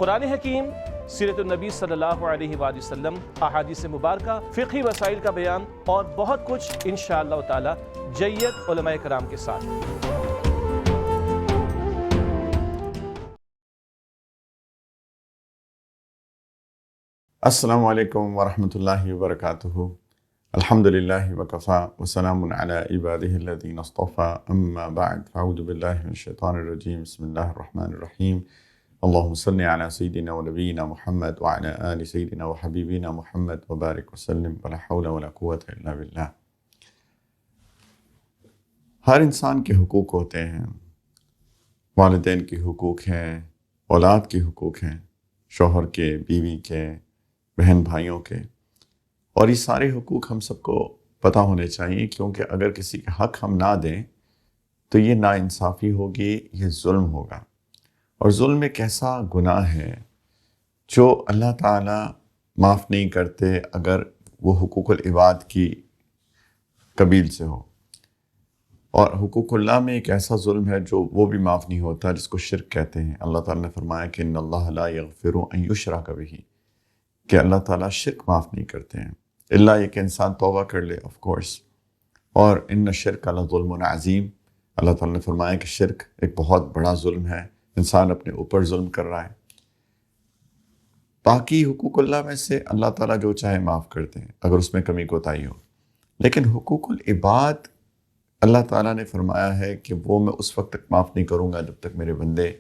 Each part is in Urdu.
قرآن حکیم، سیرت النبی صلی اللہ علیہ وآلہ وسلم، احادیث مبارکہ، فقہی مسائل کا بیان اور بہت کچھ انشاءاللہ تعالی جید علماء کرام کے ساتھ۔ السلام علیکم ورحمۃ اللہ وبرکاتہ۔ الحمدللہ وکفا وسلام علی عبادہ الذین اصطفی، اما بعد فاعوذ باللہ من الشیطان الرجیم، بسم اللہ الرحمن الرحیم۔ اللہم صلی علی سیدنا و نبینا محمد وعلی آل سیدنا و حبیبنا محمد وبارک وسلم، ولا حول ولا قوۃ الا باللہ۔ ہر انسان کے حقوق ہوتے ہیں، والدین کے حقوق ہیں، اولاد کے حقوق ہیں، شوہر کے، بیوی کے، بہن بھائیوں کے، اور یہ سارے حقوق ہم سب کو پتہ ہونے چاہیے، کیونکہ اگر کسی کے حق ہم نہ دیں تو یہ ناانصافی ہوگی، یہ ظلم ہوگا۔ اور ظلم ایک ایسا گناہ ہے جو اللہ تعالیٰ معاف نہیں کرتے اگر وہ حقوق العباد کی قبیل سے ہو، اور حقوق اللہ میں ایک ایسا ظلم ہے جو وہ بھی معاف نہیں ہوتا، جس کو شرک کہتے ہیں۔ اللہ تعالیٰ نے فرمایا کہ ان اللہ لا یغفر ان یشرک بہ، کہ اللہ تعالیٰ شرک معاف نہیں کرتے ہیں، اللہ یہ کہ انسان توبہ کر لے، آف کورس۔ اور ان الشرک لظلم عظیم، اللہ تعالیٰ نے فرمایا کہ شرک ایک بہت بڑا ظلم ہے، انسان اپنے اوپر ظلم کر رہا ہے۔ باقی حقوق اللہ میں سے اللہ تعالیٰ جو چاہے معاف کرتے ہیں اگر اس میں کمی کوتاہی ہو، لیکن حقوق العباد اللہ تعالیٰ نے فرمایا ہے کہ وہ میں اس وقت تک معاف نہیں کروں گا جب تک میرے بندے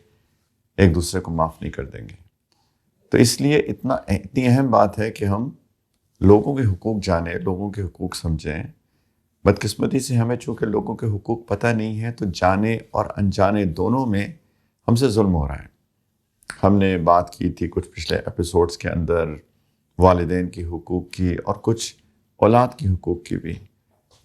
ایک دوسرے کو معاف نہیں کر دیں گے۔ تو اس لیے اتنی اہم بات ہے کہ ہم لوگوں کے حقوق جانیں، لوگوں کے حقوق سمجھیں۔ بدقسمتی سے ہمیں چونکہ لوگوں کے حقوق پتہ نہیں ہے، تو جانے اور انجانے دونوں میں ہم سے ظلم ہو رہا ہے۔ ہم نے بات کی تھی کچھ پچھلے ایپیسوڈز کے اندر والدین کی حقوق کی اور کچھ اولاد کی حقوق کی بھی۔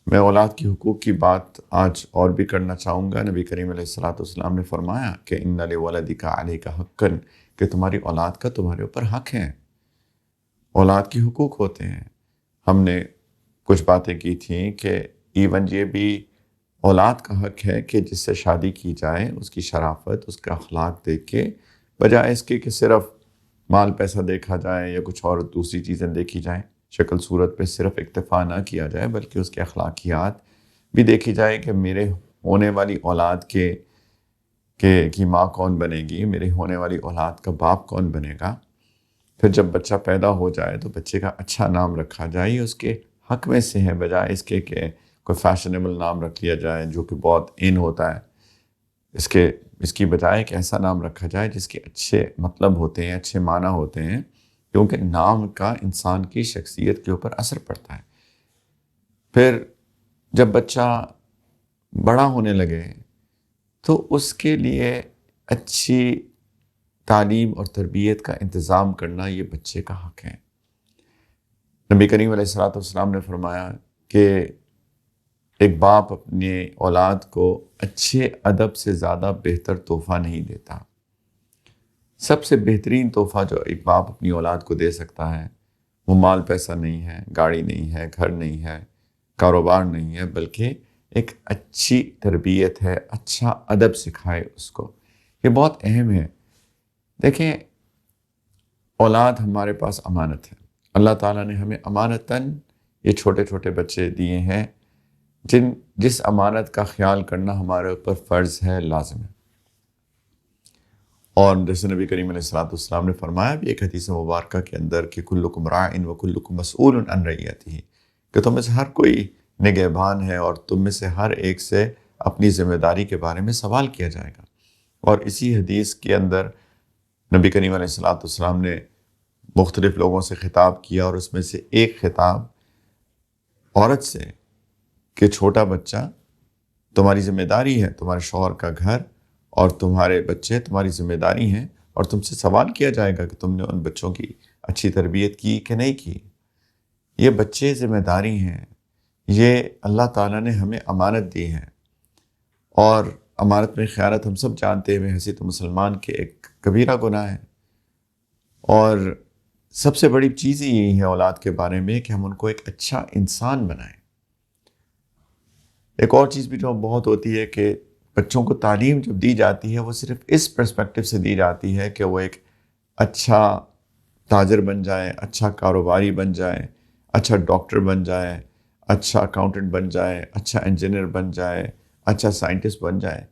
میں اولاد کی حقوق کی بات آج اور بھی کرنا چاہوں گا۔ نبی کریم علیہ الصلوۃ والسلام نے فرمایا کہ ان لولدک علیک حقا، کہ تمہاری اولاد کا تمہارے اوپر حق ہے، اولاد کی حقوق ہوتے ہیں۔ ہم نے کچھ باتیں کی تھیں کہ ایون یہ بھی اولاد کا حق ہے کہ جس سے شادی کی جائے اس کی شرافت، اس کا اخلاق دیکھ کے، بجائے اس کے کہ صرف مال پیسہ دیکھا جائے یا کچھ اور دوسری چیزیں دیکھی جائیں، شکل صورت پہ صرف اکتفا نہ کیا جائے، بلکہ اس کے اخلاقیات بھی دیکھی جائے کہ میرے ہونے والی اولاد کی ماں کون بنے گی، میرے ہونے والی اولاد کا باپ کون بنے گا۔ پھر جب بچہ پیدا ہو جائے تو بچے کا اچھا نام رکھا جائے، یہ اس کے حق میں سے ہے، بجائے اس کے کہ کوئی فیشنیبل نام رکھ لیا جائے جو کہ بہت ان ہوتا ہے۔ اس کی بجائے کہ ایسا نام رکھا جائے جس کے اچھے مطلب ہوتے ہیں، اچھے معنی ہوتے ہیں، کیونکہ نام کا انسان کی شخصیت کے اوپر اثر پڑتا ہے۔ پھر جب بچہ بڑا ہونے لگے تو اس کے لیے اچھی تعلیم اور تربیت کا انتظام کرنا یہ بچے کا حق ہے۔ نبی کریم علیہ الصلوۃ والسلام نے فرمایا کہ ایک باپ اپنے اولاد کو اچھے ادب سے زیادہ بہتر تحفہ نہیں دیتا۔ سب سے بہترین تحفہ جو ایک باپ اپنی اولاد کو دے سکتا ہے وہ مال پیسہ نہیں ہے، گاڑی نہیں ہے، گھر نہیں ہے، کاروبار نہیں ہے، بلکہ ایک اچھی تربیت ہے، اچھا ادب سکھائے اس کو۔ یہ بہت اہم ہے۔ دیکھیں، اولاد ہمارے پاس امانت ہے، اللہ تعالیٰ نے ہمیں امانتاً یہ چھوٹے چھوٹے بچے دیے ہیں، جس امانت کا خیال کرنا ہمارے اوپر فرض ہے، لازم ہے۔ اور جیسے نبی کریم علیہ الصلوۃ والسلام نے فرمایا بھی ایک حدیث مبارکہ کے اندر کہ کلکم راع وکلکم مسئول عن رعیتہ، کہ تم میں سے ہر کوئی نگہبان ہے اور تم میں سے ہر ایک سے اپنی ذمہ داری کے بارے میں سوال کیا جائے گا۔ اور اسی حدیث کے اندر نبی کریم علیہ الصلوۃ والسلام نے مختلف لوگوں سے خطاب کیا، اور اس میں سے ایک خطاب عورت سے کہ چھوٹا بچہ تمہاری ذمہ داری ہے، تمہارے شوہر کا گھر اور تمہارے بچے تمہاری ذمہ داری ہیں، اور تم سے سوال کیا جائے گا کہ تم نے ان بچوں کی اچھی تربیت کی کہ نہیں کی۔ یہ بچے ذمہ داری ہیں، یہ اللہ تعالیٰ نے ہمیں امانت دی ہے، اور امانت میں خیانت ہم سب جانتے ہیں حیثیت مسلمان کے ایک کبیرہ گناہ ہے۔ اور سب سے بڑی چیز یہی ہے اولاد کے بارے میں کہ ہم ان کو ایک اچھا انسان بنائیں۔ ایک اور چیز بھی جو بہت ہوتی ہے کہ بچوں کو تعلیم جب دی جاتی ہے وہ صرف اس پرسپیکٹو سے دی جاتی ہے کہ وہ ایک اچھا تاجر بن جائے، اچھا کاروباری بن جائے، اچھا ڈاکٹر بن جائے، اچھا اکاؤنٹنٹ بن جائے، اچھا انجینئر بن جائے، اچھا سائنٹسٹ بن جائے.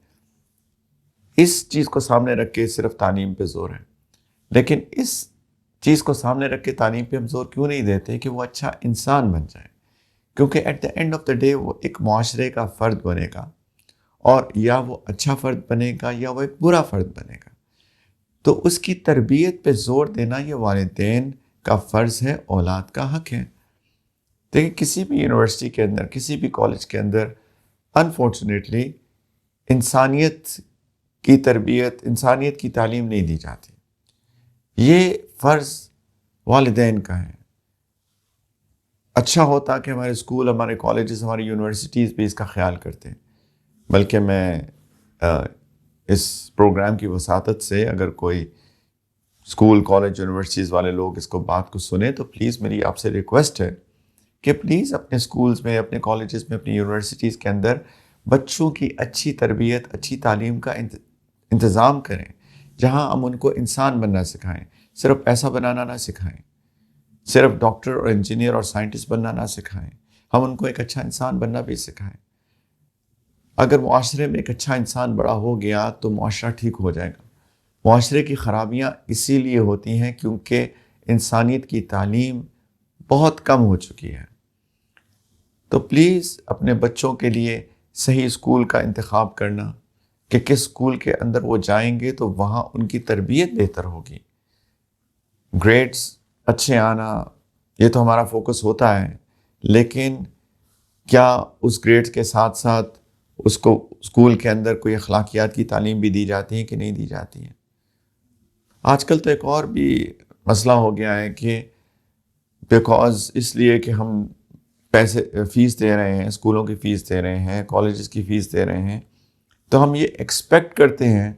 اس چیز کو سامنے رکھ کے صرف تعلیم پہ زور ہے. لیکن اس چیز کو سامنے رکھ کے تعلیم پہ ہم زور کیوں نہیں دیتے کہ وہ اچھا انسان بن جائے؟ کیونکہ at the end of the day وہ ایک معاشرے کا فرد بنے گا، اور یا وہ اچھا فرد بنے گا یا وہ ایک برا فرد بنے گا. تو اس کی تربیت پہ زور دینا یہ والدین کا فرض ہے، اولاد کا حق ہے. دیکھیں کسی بھی یونیورسٹی کے اندر، کسی بھی کالج کے اندر انفارچونیٹلی انسانیت کی تربیت، انسانیت کی تعلیم نہیں دی جاتی. یہ فرض والدین کا ہے. اچھا ہوتا کہ ہمارے اسکول، ہمارے کالجز، ہماری یونیورسٹیز بھی اس کا خیال کرتے ہیں. بلکہ میں اس پروگرام کی وساطت سے اگر کوئی اسکول، کالج، یونیورسٹیز والے لوگ اس کو بات کو سنیں تو پلیز میری آپ سے ریکویسٹ ہے کہ پلیز اپنے اسکولز میں، اپنے کالجز میں، اپنی یونیورسٹیز کے اندر بچوں کی اچھی تربیت، اچھی تعلیم کا انتظام کریں، جہاں ہم ان کو انسان بننا سکھائیں، صرف پیسہ بنانا نہ سکھائیں، صرف ڈاکٹر اور انجینئر اور سائنٹسٹ بننا نہ سکھائیں، ہم ان کو ایک اچھا انسان بننا بھی سکھائیں. اگر معاشرے میں ایک اچھا انسان بڑا ہو گیا تو معاشرہ ٹھیک ہو جائے گا. معاشرے کی خرابیاں اسی لیے ہوتی ہیں کیونکہ انسانیت کی تعلیم بہت کم ہو چکی ہے. تو پلیز اپنے بچوں کے لیے صحیح اسکول کا انتخاب کرنا کہ کس اسکول کے اندر وہ جائیں گے تو وہاں ان کی تربیت بہتر ہوگی. گریڈز اچھے آنا یہ تو ہمارا فوکس ہوتا ہے، لیکن کیا اس گریڈز کے ساتھ ساتھ اس کو اسکول کے اندر کوئی اخلاقیات کی تعلیم بھی دی جاتی ہے کہ نہیں دی جاتی ہے؟ آج کل تو ایک اور بھی مسئلہ ہو گیا ہے کہ بیکاز اس لیے کہ ہم پیسے فیس دے رہے ہیں، اسکولوں کی فیس دے رہے ہیں، کالجز کی فیس دے رہے ہیں، تو ہم یہ ایکسپیکٹ کرتے ہیں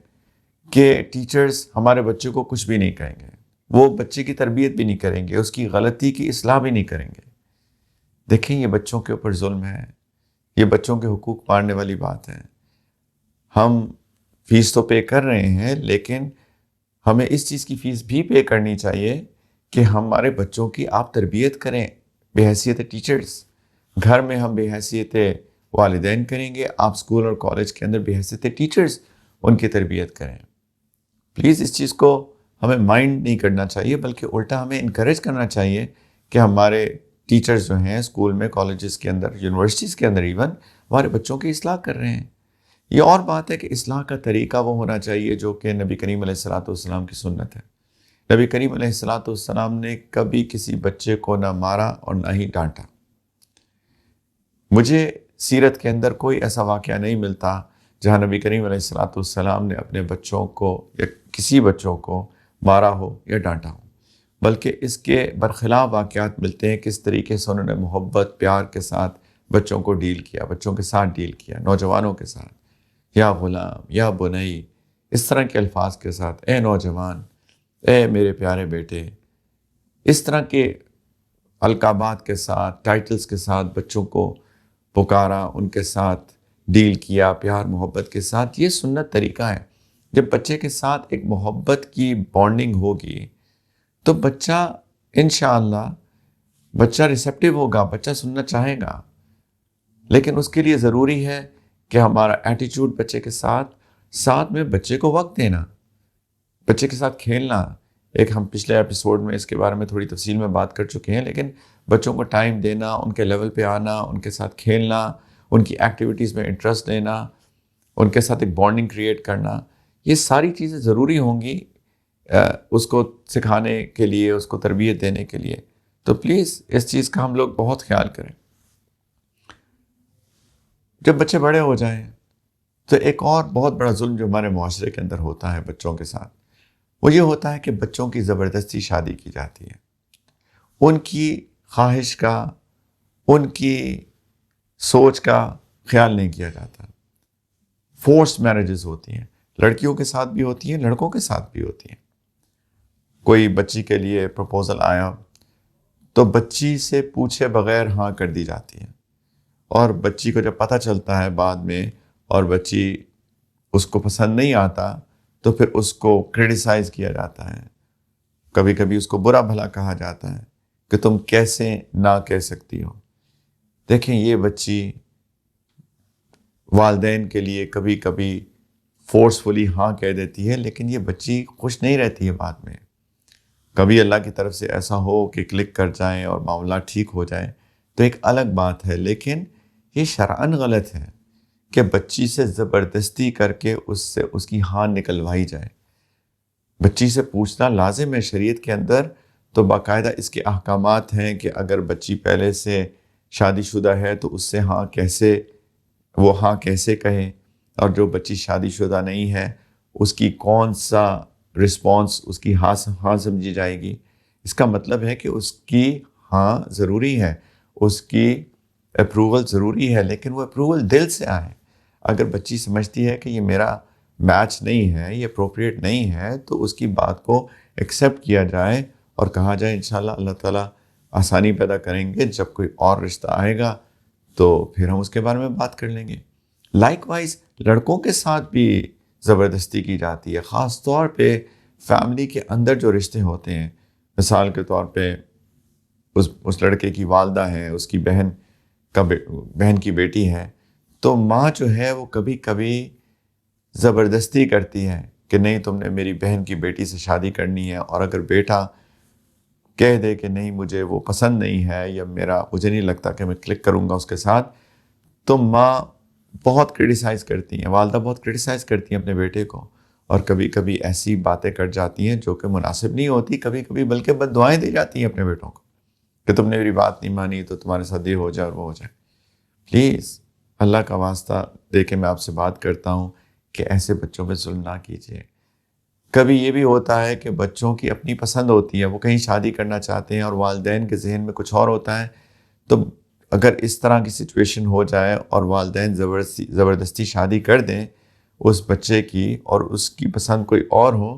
کہ ٹیچرز ہمارے بچے کو کچھ بھی نہیں کہیں گے، وہ بچے کی تربیت بھی نہیں کریں گے، اس کی غلطی کی اصلاح بھی نہیں کریں گے. دیکھیں یہ بچوں کے اوپر ظلم ہے، یہ بچوں کے حقوق مارنے والی بات ہے. ہم فیس تو پے کر رہے ہیں، لیکن ہمیں اس چیز کی فیس بھی پے کرنی چاہیے کہ ہمارے بچوں کی آپ تربیت کریں بے حیثیت ٹیچرز. گھر میں ہم بے حیثیت والدین کریں گے، آپ اسکول اور کالج کے اندر بے حیثیت ٹیچرز ان کی تربیت کریں. پلیز اس چیز کو ہمیں مائنڈ نہیں کرنا چاہیے، بلکہ الٹا ہمیں انکریج کرنا چاہیے کہ ہمارے ٹیچرز جو ہیں اسکول میں، کالجز کے اندر، یونیورسٹیز کے اندر ایون ہمارے بچوں کی اصلاح کر رہے ہیں. یہ اور بات ہے کہ اصلاح کا طریقہ وہ ہونا چاہیے جو کہ نبی کریم علیہ الصلاۃ والسلام کی سنت ہے. نبی کریم علیہ الصلاۃ والسلام نے کبھی کسی بچے کو نہ مارا اور نہ ہی ڈانٹا. مجھے سیرت کے اندر کوئی ایسا واقعہ نہیں ملتا جہاں نبی کریم علیہ الصلاۃ والسلام نے اپنے بچوں کو یا کسی بچوں کو مارا ہو یا ڈانٹا ہو، بلکہ اس کے برخلاف واقعات ملتے ہیں کس طریقے سے انہوں نے محبت، پیار کے ساتھ بچوں کو ڈیل کیا، بچوں کے ساتھ ڈیل کیا، نوجوانوں کے ساتھ، یا غلام، یا بنئی، اس طرح کے الفاظ کے ساتھ، اے نوجوان، اے میرے پیارے بیٹے، اس طرح کے القابات کے ساتھ، ٹائٹلز کے ساتھ بچوں کو پکارا، ان کے ساتھ ڈیل کیا پیار محبت کے ساتھ. یہ سنت طریقہ ہے. جب بچے کے ساتھ ایک محبت کی بانڈنگ ہوگی تو بچہ انشاءاللہ بچہ ریسیپٹیو ہوگا، بچہ سننا چاہے گا. لیکن اس کے لیے ضروری ہے کہ ہمارا ایٹیچیوڈ بچے کے ساتھ میں بچے کو وقت دینا، بچے کے ساتھ کھیلنا. ایک ہم پچھلے ایپیسوڈ میں اس کے بارے میں تھوڑی تفصیل میں بات کر چکے ہیں، لیکن بچوں کو ٹائم دینا، ان کے لیول پہ آنا، ان کے ساتھ کھیلنا، ان کی ایکٹیویٹیز میں انٹرسٹ لینا، ان کے ساتھ ایک بانڈنگ کریٹ کرنا، یہ ساری چیزیں ضروری ہوں گی اس کو سکھانے کے لیے، اس کو تربیت دینے کے لیے. تو پلیز اس چیز کا ہم لوگ بہت خیال کریں. جب بچے بڑے ہو جائیں تو ایک اور بہت بڑا ظلم جو ہمارے معاشرے کے اندر ہوتا ہے بچوں کے ساتھ، وہ یہ ہوتا ہے کہ بچوں کی زبردستی شادی کی جاتی ہے. ان کی خواہش کا، ان کی سوچ کا خیال نہیں کیا جاتا. فورس میرجز ہوتی ہیں، لڑکیوں کے ساتھ بھی ہوتی ہیں، لڑکوں کے ساتھ بھی ہوتی ہیں. کوئی بچی کے لیے پروپوزل آیا تو بچی سے پوچھے بغیر ہاں کر دی جاتی ہے، اور بچی کو جب پتہ چلتا ہے بعد میں اور بچی اس کو پسند نہیں آتا تو پھر اس کو کرٹیسائز کیا جاتا ہے، کبھی کبھی اس کو برا بھلا کہا جاتا ہے کہ تم کیسے نہ کہہ سکتی ہو. دیکھیں یہ بچی والدین کے لیے کبھی کبھی فورسفلی ہاں کہہ دیتی ہے، لیکن یہ بچی خوش نہیں رہتی ہے بعد میں. کبھی اللہ کی طرف سے ایسا ہو کہ کلک کر جائیں اور معاملہ ٹھیک ہو جائے تو ایک الگ بات ہے، لیکن یہ شرعاً غلط ہے کہ بچی سے زبردستی کر کے اس کی ہاں نکلوائی جائے. بچی سے پوچھنا لازم ہے شریعت کے اندر، تو باقاعدہ اس کے احکامات ہیں کہ اگر بچی پہلے سے شادی شدہ ہے تو اس سے وہ ہاں کیسے کہے، اور جو بچی شادی شدہ نہیں ہے اس کی کون سا رسپانس اس کی ہاں سمجھی جائے گی. اس کا مطلب ہے کہ اس کی ہاں ضروری ہے، اس کی اپروول ضروری ہے، لیکن وہ اپروول دل سے آئے. اگر بچی سمجھتی ہے کہ یہ میرا میچ نہیں ہے، یہ اپروپریٹ نہیں ہے، تو اس کی بات کو ایکسیپٹ کیا جائے اور کہا جائے انشاءاللہ اللہ تعالیٰ آسانی پیدا کریں گے، جب کوئی اور رشتہ آئے گا تو پھر ہم اس کے بارے میں بات کر لیں گے. لائک وائز لڑکوں کے ساتھ بھی زبردستی کی جاتی ہے، خاص طور پہ فیملی کے اندر جو رشتے ہوتے ہیں. مثال کے طور پہ اس لڑکے کی والدہ ہے، اس کی بہن کی بیٹی ہے، تو ماں جو ہے وہ کبھی کبھی زبردستی کرتی ہے کہ نہیں تم نے میری بہن کی بیٹی سے شادی کرنی ہے. اور اگر بیٹا کہہ دے کہ نہیں مجھے وہ پسند نہیں ہے یا مجھے نہیں لگتا کہ میں کلک کروں گا اس کے ساتھ، تو ماں بہت کرٹیسائز کرتی ہیں، والدہ بہت کرٹیسائز کرتی ہیں اپنے بیٹے کو، اور کبھی کبھی ایسی باتیں کر جاتی ہیں جو کہ مناسب نہیں ہوتی، کبھی کبھی بلکہ بد دعائیں دی جاتی ہیں اپنے بیٹوں کو کہ تم نے میری بات نہیں مانی تو تمہارے ساتھ یہ ہو جائے اور وہ ہو جائے. پلیز اللہ کا واسطہ دے کے میں آپ سے بات کرتا ہوں کہ ایسے بچوں پہ ظلم نہ کیجیے. کبھی یہ بھی ہوتا ہے کہ بچوں کی اپنی پسند ہوتی ہے، وہ کہیں شادی کرنا چاہتے ہیں اور والدین کے ذہن میں کچھ اور ہوتا ہے. تو اگر اس طرح کی سچویشن ہو جائے اور والدین زبردستی شادی کر دیں اس بچے کی اور اس کی پسند کوئی اور ہو،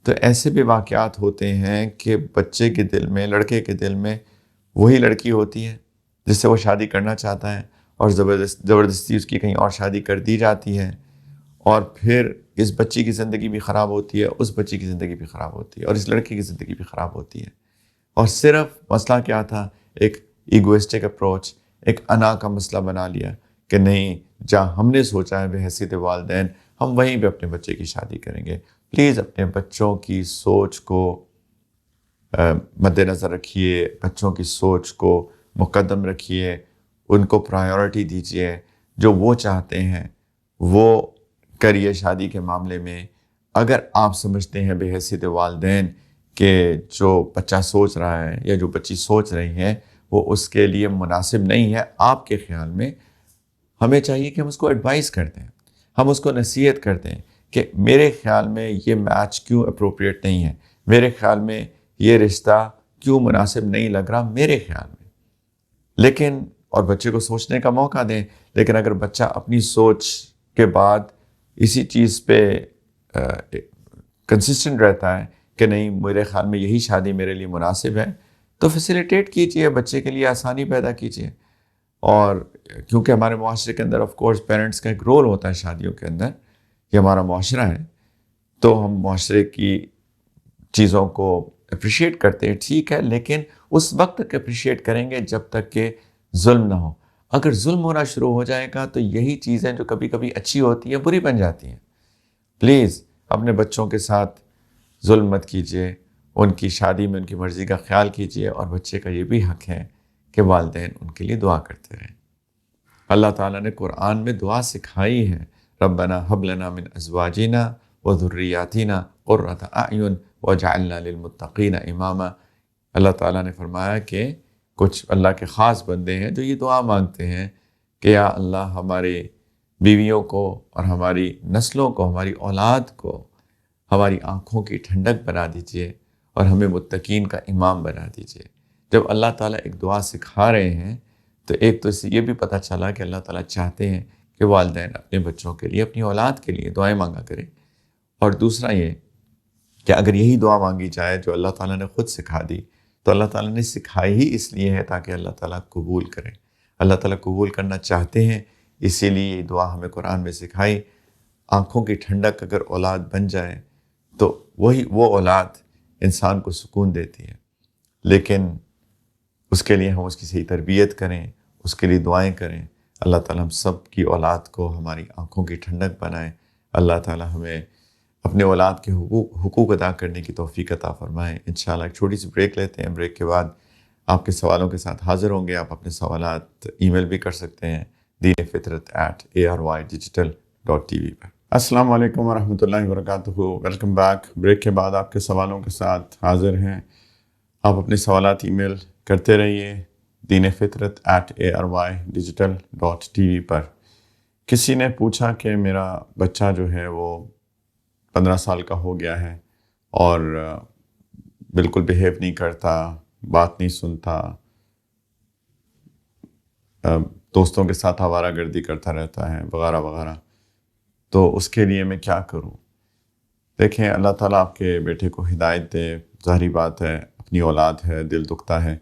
تو ایسے بھی واقعات ہوتے ہیں کہ بچے کے دل میں، لڑکے کے دل میں وہی لڑکی ہوتی ہے جس سے وہ شادی کرنا چاہتا ہے، اور زبردستی اس کی کہیں اور شادی کر دی جاتی ہے، اور پھر اس بچی کی زندگی بھی خراب ہوتی ہے، اس بچی کی زندگی بھی خراب ہوتی ہے، اور اس لڑکی کی زندگی بھی خراب ہوتی ہے. اور صرف مسئلہ کیا تھا؟ ایک ایگوئسٹک اپروچ، ایک انا کا مسئلہ بنا لیا کہ نہیں، جہاں ہم نے سوچا ہے بحیثیت والدین ہم وہیں پہ اپنے بچے کی شادی کریں گے. پلیز اپنے بچوں کی سوچ کو مد نظر رکھیے، بچوں کی سوچ کو مقدم رکھیے، ان کو پرائیورٹی دیجیے. جو وہ چاہتے ہیں وہ کریے شادی کے معاملے میں. اگر آپ سمجھتے ہیں بحیثیت والدین کہ جو بچہ سوچ رہا ہے یا جو بچی سوچ رہی ہے وہ اس کے لیے مناسب نہیں ہے آپ کے خیال میں، ہمیں چاہیے کہ ہم اس کو ایڈوائز کر دیں، ہم اس کو نصیحت کر دیں کہ میرے خیال میں یہ میچ کیوں اپروپریٹ نہیں ہے، میرے خیال میں یہ رشتہ کیوں مناسب نہیں لگ رہا میرے خیال میں. لیکن اور بچے کو سوچنے کا موقع دیں. لیکن اگر بچہ اپنی سوچ کے بعد اسی چیز پہ کنسسٹنٹ رہتا ہے کہ نہیں میرے خیال میں یہی شادی میرے لیے مناسب ہے، تو فیسیلیٹیٹ کیجیے، بچے کے لیے آسانی پیدا کیجیے. اور کیونکہ ہمارے معاشرے کے اندر آف کورس پیرنٹس کا ایک رول ہوتا ہے شادیوں کے اندر، یہ ہمارا معاشرہ ہے، تو ہم معاشرے کی چیزوں کو اپریشیٹ کرتے ہیں، ٹھیک ہے، لیکن اس وقت تک اپریشیٹ کریں گے جب تک کہ ظلم نہ ہو. اگر ظلم ہونا شروع ہو جائے گا تو یہی چیزیں جو کبھی کبھی اچھی ہوتی ہیں بری بن جاتی ہیں. پلیز اپنے بچوں کے ساتھ ظلم مت کیجیے، ان کی شادی میں ان کی مرضی کا خیال کیجیے، اور بچے کا یہ بھی حق ہے کہ والدین ان کے لیے دعا کرتے رہیں. اللہ تعالیٰ نے قرآن میں دعا سکھائی ہے، ربنا حب لنا من ازواجنا وذریاتنا قرۃ اعین واجعلنا للمتقین اماما. اللہ تعالیٰ نے فرمایا کہ کچھ اللہ کے خاص بندے ہیں جو یہ دعا مانگتے ہیں کہ یا اللہ ہمارے بیویوں کو اور ہماری نسلوں کو، ہماری اولاد کو ہماری آنکھوں کی ٹھنڈک بنا دیجیے اور ہمیں متقین کا امام بنا دیجیے. جب اللہ تعالیٰ ایک دعا سکھا رہے ہیں تو ایک تو اس سے یہ بھی پتہ چلا کہ اللہ تعالیٰ چاہتے ہیں کہ والدین اپنے بچوں کے لیے، اپنی اولاد کے لیے دعائیں مانگا کریں. اور دوسرا یہ کہ اگر یہی دعا مانگی جائے جو اللہ تعالیٰ نے خود سکھا دی، تو اللہ تعالیٰ نے سکھائی ہی اس لیے ہے تاکہ اللہ تعالیٰ قبول کرے. اللہ تعالیٰ قبول کرنا چاہتے ہیں، اسی لیے یہ دعا ہمیں قرآن میں سکھائی. آنکھوں کی ٹھنڈک اگر اولاد بن جائے تو وہ اولاد انسان کو سکون دیتی ہے، لیکن اس کے لیے ہم اس کی صحیح تربیت کریں، اس کے لیے دعائیں کریں۔ اللہ تعالیٰ ہم سب کی اولاد کو ہماری آنکھوں کی ٹھنڈک بنائے۔ اللہ تعالیٰ ہمیں اپنے اولاد کے حقوق ادا کرنے کی توفیق عطا فرمائے۔ انشاءاللہ ایک چھوٹی سی بریک لیتے ہیں، بریک کے بعد آپ کے سوالوں کے ساتھ حاضر ہوں گے۔ آپ اپنے سوالات ای میل بھی کر سکتے ہیں deenfitrat@arYdigital.tv پر۔ السلام علیکم ورحمۃ اللہ وبرکاتہ، ویلکم بیک۔ بریک کے بعد آپ کے سوالوں کے ساتھ حاضر ہیں۔ آپ اپنے سوالات ای میل کرتے رہیے deenfitrat@arYdigital.tv پر۔ کسی نے پوچھا کہ میرا بچہ جو ہے وہ 15 سال کا ہو گیا ہے اور بالکل بیہیو نہیں کرتا، بات نہیں سنتا، دوستوں کے ساتھ آوارہ گردی کرتا رہتا ہے وغیرہ وغیرہ، تو اس کے لیے میں کیا کروں؟ دیکھیں، اللہ تعالیٰ آپ کے بیٹے کو ہدایت دے۔ ظاہری بات ہے، اپنی اولاد ہے، دل دکھتا ہے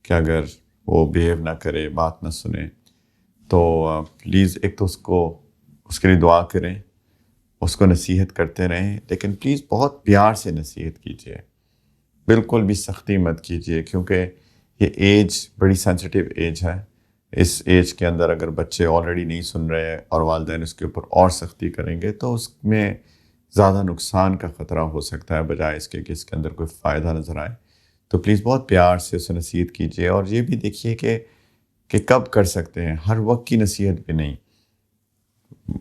کہ اگر وہ بیہیو نہ کرے، بات نہ سنے، تو پلیز ایک تو اس کے لیے دعا کریں، اس کو نصیحت کرتے رہیں، لیکن پلیز بہت پیار سے نصیحت کیجیے، بالکل بھی سختی مت کیجیے، کیونکہ یہ ایج بڑی سینسٹیو ایج ہے۔ اس ایج کے اندر اگر بچے آلریڈی نہیں سن رہے اور والدین اس کے اوپر اور سختی کریں گے تو اس میں زیادہ نقصان کا خطرہ ہو سکتا ہے بجائے اس کے کہ اس کے اندر کوئی فائدہ نظر آئے۔ تو پلیز بہت پیار سے اسے نصیحت کیجیے، اور یہ بھی دیکھیے کہ کب کر سکتے ہیں، ہر وقت کی نصیحت بھی نہیں،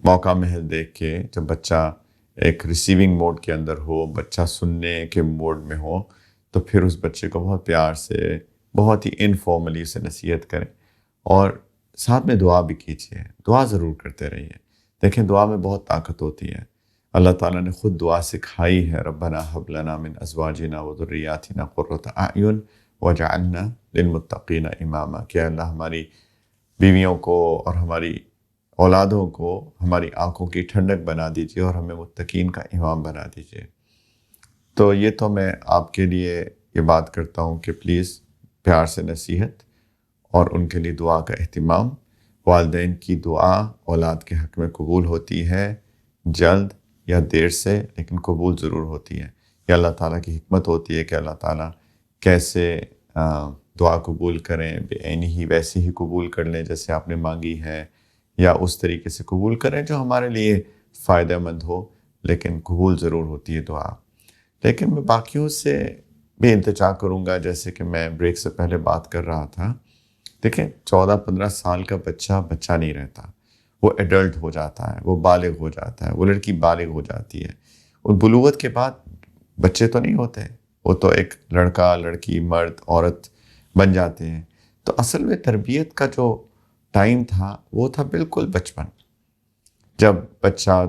موقع محل دیکھ کے، جب بچہ ایک ریسیونگ موڈ کے اندر ہو، بچہ سننے کے موڈ میں ہو، تو پھر اس بچے کو بہت پیار سے، بہت ہی انفارملی اسے نصیحت کریں، اور ساتھ میں دعا بھی کیجیے، دعا ضرور کرتے رہیے۔ دیکھیں، دعا میں بہت طاقت ہوتی ہے۔ اللہ تعالیٰ نے خود دعا سکھائی ہے، ربنا ھب لنا من ازواجنا وذریاتنا قرۃ اعین وجعلنا للمتقین اماما، کہ اللہ ہماری بیویوں کو اور ہماری اولادوں کو ہماری آنکھوں کی ٹھنڈک بنا دیجیے اور ہمیں متقین کا امام بنا دیجیے۔ تو یہ تو میں آپ کے لیے یہ بات کرتا ہوں کہ پلیز پیار سے نصیحت اور ان کے لیے دعا کا اہتمام۔ والدین کی دعا اولاد کے حق میں قبول ہوتی ہے، جلد یا دیر سے، لیکن قبول ضرور ہوتی ہے۔ یہ اللہ تعالیٰ کی حکمت ہوتی ہے کہ اللہ تعالیٰ کیسے دعا قبول کریں، بے عینی ہی ویسے ہی قبول کر لیں جیسے آپ نے مانگی ہے، یا اس طریقے سے قبول کریں جو ہمارے لیے فائدہ مند ہو، لیکن قبول ضرور ہوتی ہے دعا۔ لیکن میں باقیوں سے بھی التجا کروں گا، جیسے کہ میں بریک سے پہلے بات کر رہا تھا، دیکھیں 14-15 سال کا بچہ نہیں رہتا، وہ ایڈلٹ ہو جاتا ہے، وہ بالغ ہو جاتا ہے، وہ لڑکی بالغ ہو جاتی ہے۔ اور بلوغت کے بعد بچے تو نہیں ہوتے، وہ تو ایک لڑکا، لڑکی، مرد، عورت بن جاتے ہیں۔ تو اصل میں تربیت کا جو ٹائم تھا وہ تھا بالکل بچپن، جب بچہ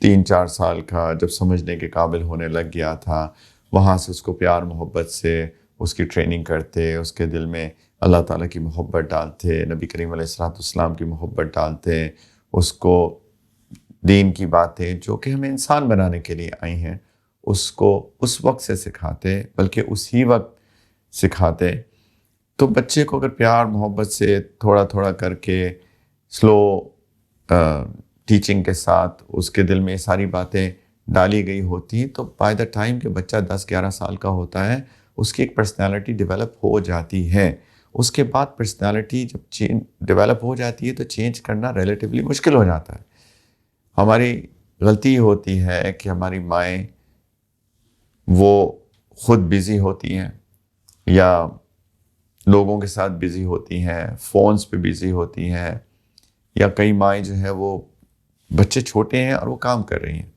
3-4 سال کا، جب سمجھنے کے قابل ہونے لگ گیا تھا، وہاں سے اس کو پیار محبت سے اس کی ٹریننگ کرتے، اس کے دل میں اللہ تعالیٰ کی محبت ڈالتے، نبی کریم علیہ السلام کی محبت ڈالتے، اس کو دین کی باتیں جو کہ ہمیں انسان بنانے کے لیے آئی ہیں اس کو اس وقت سے سکھاتے، بلکہ اسی وقت سکھاتے، تو بچے کو اگر پیار محبت سے تھوڑا تھوڑا کر کے سلو ٹیچنگ کے ساتھ اس کے دل میں یہ ساری باتیں ڈالی گئی ہوتی، تو بائی دا ٹائم کہ بچہ 10-11 سال کا ہوتا ہے، اس کی ایک پرسنالٹی ڈیولپ ہو جاتی ہے۔ اس کے بعد پرسنالٹی جب ڈیولپ ہو جاتی ہے تو چینج کرنا ریلیٹیولی مشکل ہو جاتا ہے۔ ہماری غلطی یہ ہوتی ہے کہ ہماری مائیں وہ خود بزی ہوتی ہیں، یا لوگوں کے ساتھ بزی ہوتی ہیں، فونز پہ بزی ہوتی ہیں، یا کئی مائیں جو ہے وہ بچے چھوٹے ہیں اور وہ کام کر رہی ہیں،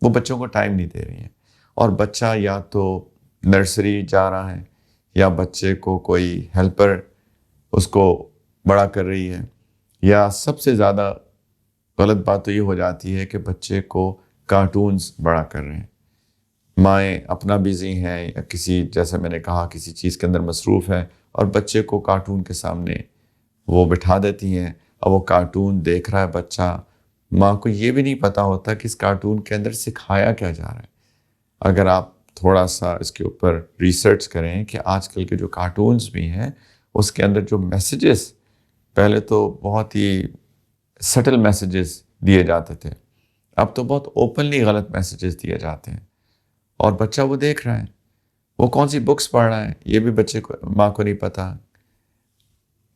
وہ بچوں کو ٹائم نہیں دے رہی ہیں، اور بچہ یا تو نرسری جا رہا ہے، یا بچے کو کوئی ہیلپر اس کو بڑا کر رہی ہے، یا سب سے زیادہ غلط بات تو یہ ہو جاتی ہے کہ بچے کو کارٹونز بڑا کر رہے ہیں۔ مائیں اپنا بزی ہیں، یا کسی، جیسے میں نے کہا، کسی چیز کے اندر مصروف ہے، اور بچے کو کارٹون کے سامنے وہ بٹھا دیتی ہیں، اور وہ کارٹون دیکھ رہا ہے بچہ، ماں کو یہ بھی نہیں پتا ہوتا کہ اس کارٹون کے اندر سکھایا کیا جا رہا ہے۔ اگر آپ تھوڑا سا اس کے اوپر ریسرچ کریں کہ آج کل کے جو کارٹونز بھی ہیں اس کے اندر جو میسیجز، پہلے تو بہت ہی سٹل میسیجز دیے جاتے تھے، اب تو بہت اوپنلی غلط میسیجز دیے جاتے ہیں، اور بچہ وہ دیکھ رہا ہے، وہ کون سی بکس پڑھ رہا ہے یہ بھی بچے کو ماں کو نہیں پتہ.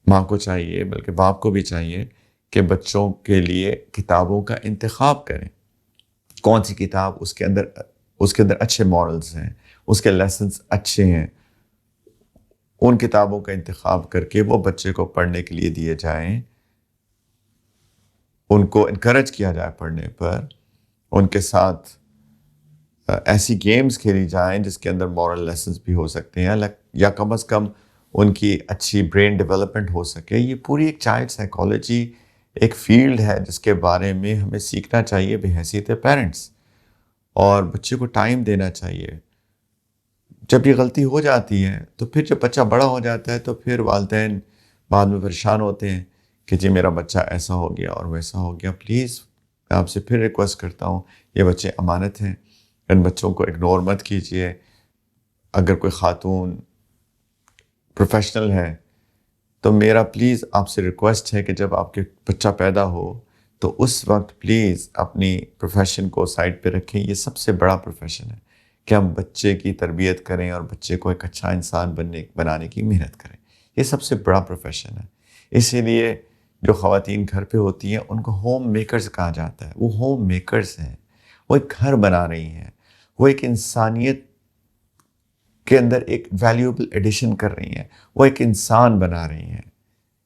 ماں کو چاہیے بلکہ باپ کو بھی چاہیے کہ بچوں کے لیے کتابوں کا انتخاب کریں. کون سی کتاب اس کے اندر اچھے مورلز ہیں, اس کے لیسنس اچھے ہیں, ان کتابوں کا انتخاب کر کے وہ بچے کو پڑھنے کے لیے دیے جائیں, ان کو انکریج کیا جائے پڑھنے پر, ان کے ساتھ ایسی گیمز کھیلی جائیں جس کے اندر مورل لیسنس بھی ہو سکتے ہیں, یا کم از کم ان کی اچھی برین ڈیولپمنٹ ہو سکے. یہ پوری ایک چائلڈ سائیکالوجی ایک فیلڈ ہے جس کے بارے میں ہمیں سیکھنا چاہیے بحیثیت پیرنٹس, اور بچے کو ٹائم دینا چاہیے. جب یہ غلطی ہو جاتی ہے تو پھر جب بچہ بڑا ہو جاتا ہے تو پھر والدین بعد میں پریشان ہوتے ہیں کہ جی میرا بچہ ایسا ہو گیا اور ویسا ہو گیا. پلیز میں آپ سے پھر ریکویسٹ کرتا ہوں, یہ بچے امانت ہیں, ان بچوں کو اگنور مت کیجیے. اگر کوئی خاتون پروفیشنل ہے تو میرا پلیز آپ سے ریکویسٹ ہے کہ جب آپ کے بچہ پیدا ہو تو اس وقت پلیز اپنی پروفیشن کو سائڈ پہ رکھیں. یہ سب سے بڑا پروفیشن ہے کہ ہم بچے کی تربیت کریں اور بچے کو ایک اچھا انسان بنانے کی محنت کریں. یہ سب سے بڑا پروفیشن ہے. اسی لیے جو خواتین گھر پہ ہوتی ہیں ان کو ہوم میکرز کہا جاتا ہے. وہ ہوم میکرز ہیں, وہ ایک گھر بنا رہی ہیں, وہ ایک انسانیت کے اندر ایک ویلیوبل ایڈیشن کر رہی ہیں, وہ ایک انسان بنا رہی ہیں.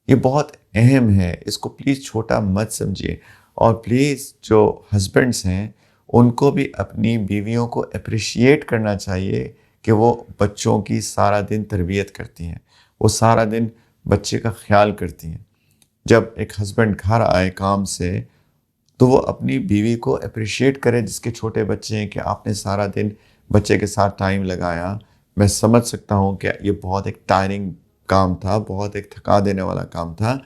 یہ بہت اہم ہے, اس کو پلیز چھوٹا مت سمجھیے. اور پلیز جو ہسبینڈس ہیں ان کو بھی اپنی بیویوں کو اپریشیٹ کرنا چاہیے کہ وہ بچوں کی سارا دن تربیت کرتی ہیں, وہ سارا دن بچے کا خیال کرتی ہیں. جب ایک ہسبینڈ گھر آئے کام سے تو وہ اپنی بیوی کو اپریشیٹ کرے جس کے چھوٹے بچے ہیں کہ آپ نے سارا دن بچے کے ساتھ ٹائم لگایا. میں سمجھ سکتا ہوں کہ یہ بہت ایک ٹائرنگ کام تھا, بہت ایک تھکا دینے والا کام تھا,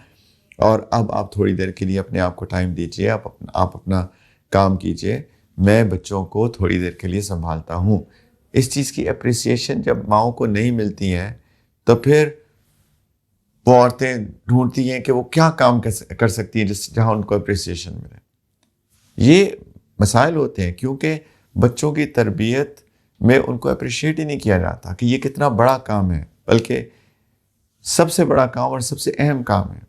اور اب آپ تھوڑی دیر کے لیے اپنے آپ کو ٹائم دیجیے, آپ اپنا کام کیجیے, میں بچوں کو تھوڑی دیر کے لیے سنبھالتا ہوں. اس چیز کی اپریسیشن جب ماؤں کو نہیں ملتی ہے تو پھر وہ عورتیں ڈھونڈتی ہیں کہ وہ کیا کام کر سکتی ہیں جہاں ان کو اپریسیشن ملے. یہ مسائل ہوتے ہیں کیونکہ بچوں کی تربیت میں ان کو اپریشیٹ ہی نہیں کیا جاتا کہ یہ کتنا بڑا کام ہے, بلکہ سب سے بڑا کام اور سب سے اہم کام ہے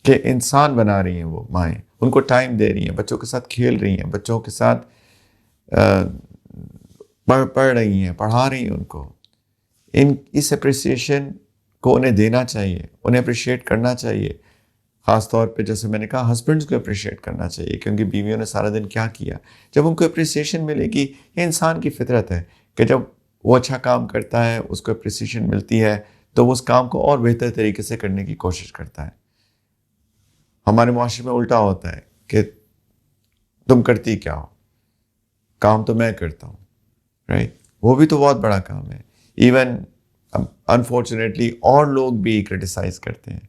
کہ انسان بنا رہی ہیں وہ مائیں, ان کو ٹائم دے رہی ہیں, بچوں کے ساتھ کھیل رہی ہیں, بچوں کے ساتھ پڑھ رہی ہیں, پڑھا رہی ہیں ان کو. اس اپریسیشن کو انہیں دینا چاہیے, انہیں اپریشیٹ کرنا چاہیے. خاص طور پہ جیسے میں نے کہا ہسبینڈز کو اپریشیٹ کرنا چاہیے کیونکہ بیویوں نے سارا دن کیا کیا. جب ان کو اپریسیشن ملے گی, یہ انسان کی فطرت ہے کہ جب وہ اچھا کام کرتا ہے اس کو اپریسیشن ملتی ہے تو وہ اس کام کو اور بہتر طریقے سے کرنے کی کوشش کرتا ہے. ہمارے معاشرے میں الٹا ہوتا ہے کہ تم کرتی کیا ہو, کام تو میں کرتا ہوں, رائٹ. وہ بھی تو بہت بڑا کام ہے. ایون انفارچونیٹلی اور لوگ بھی کرٹیسائز کرتے ہیں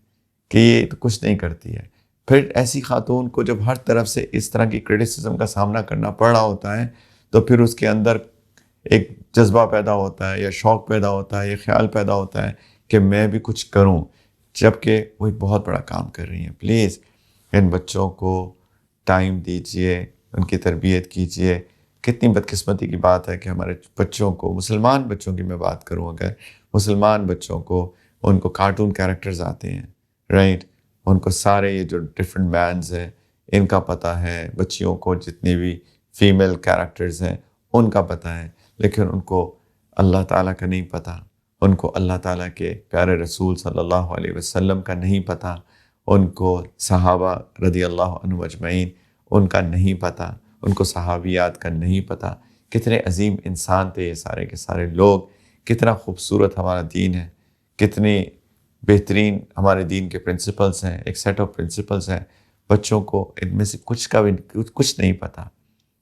کہ یہ تو کچھ نہیں کرتی ہے. پھر ایسی خاتون کو جب ہر طرف سے اس طرح کی کرٹیسزم کا سامنا کرنا پڑ رہا ہوتا ہے تو پھر اس کے اندر ایک جذبہ پیدا ہوتا ہے, یا شوق پیدا ہوتا ہے, یا خیال پیدا ہوتا ہے کہ میں بھی کچھ کروں, جبکہ وہ ایک بہت بڑا کام کر رہی ہیں. پلیز ان بچوں کو ٹائم دیجئے, ان کی تربیت کیجئے. کتنی بدقسمتی کی بات ہے کہ ہمارے بچوں کو, مسلمان بچوں کی میں بات کروں اگر, مسلمان بچوں کو ان کو کارٹون کیریکٹرز آتے ہیں, رائٹ, ان کو سارے یہ جو ڈفرینٹ بینڈز ہیں ان کا پتہ ہے, بچیوں کو جتنی بھی فیمیل کیریکٹرز ہیں ان کا پتہ ہے, لیکن ان کو اللہ تعالیٰ کا نہیں پتہ, ان کو اللہ تعالیٰ کے پیارے رسول صلی اللہ علیہ وسلم کا نہیں پتہ, ان کو صحابہ رضی اللہ عنہم اجمعین ان کا نہیں پتہ, ان کو صحابیات کا نہیں پتہ. کتنے عظیم انسان تھے یہ سارے کے سارے لوگ, کتنا خوبصورت ہمارا دین ہے, کتنی بہترین ہمارے دین کے پرنسپلز ہیں, ایک سیٹ آف پرنسپلز ہیں. بچوں کو ان میں سے کچھ نہیں پتہ.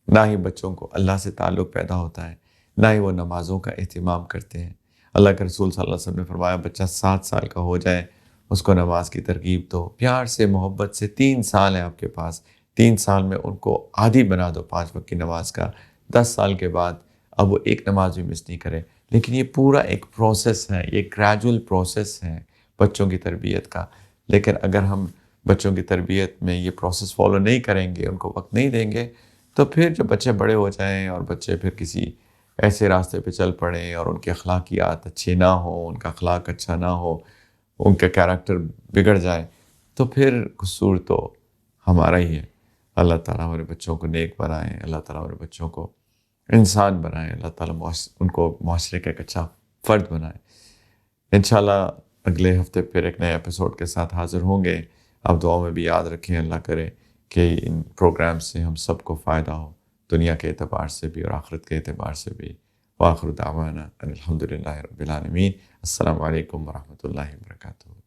نہ ہی بچوں کو اللہ سے تعلق پیدا ہوتا ہے, نہ ہی وہ نمازوں کا اہتمام کرتے ہیں. اللہ کے رسول صلی اللہ علیہ وسلم نے فرمایا بچہ 7 سال کا ہو جائے اس کو نماز کی ترغیب دو, پیار سے محبت سے. 3 سال ہے آپ کے پاس, 3 سال میں ان کو عادی بنا دو 5 وقت کی نماز کا. 10 سال کے بعد اب وہ ایک نماز بھی مس نہیں کرے. لیکن یہ پورا ایک پروسیس ہے, یہ گریجول پروسیس ہے بچوں کی تربیت کا. لیکن اگر ہم بچوں کی تربیت میں یہ پروسیس فالو نہیں کریں گے, ان کو وقت نہیں دیں گے, تو پھر جب بچے بڑے ہو جائیں اور بچے پھر کسی ایسے راستے پہ چل پڑیں اور ان کی اخلاقیات اچھی نہ ہوں، ان کا اخلاق اچھا نہ ہو، ان کا کیریکٹر بگڑ جائے، تو پھر قصور تو ہمارا ہی ہے۔ اللہ تعالیٰ ہمارے بچوں کو نیک بنائیں، اللہ تعالیٰ ہمارے بچوں کو انسان بنائیں، اللہ تعالیٰ ان کو معاشرے کا ایک اچھا فرد بنائیں۔ انشاءاللہ اگلے ہفتے پھر ایک نئے ایپیسوڈ کے ساتھ حاضر ہوں گے۔ آپ دعاؤں میں بھی یاد رکھیں، اللہ کرے کہ ان پروگرام سے ہم سب کو فائدہ ہو، دنیا کے اعتبار سے بھی اور آخرت کے اعتبار سے بھی۔ وآخر دعوانا ان الحمد للہ رب العالمین۔ السلام علیکم ورحمۃ اللہ وبرکاتہ۔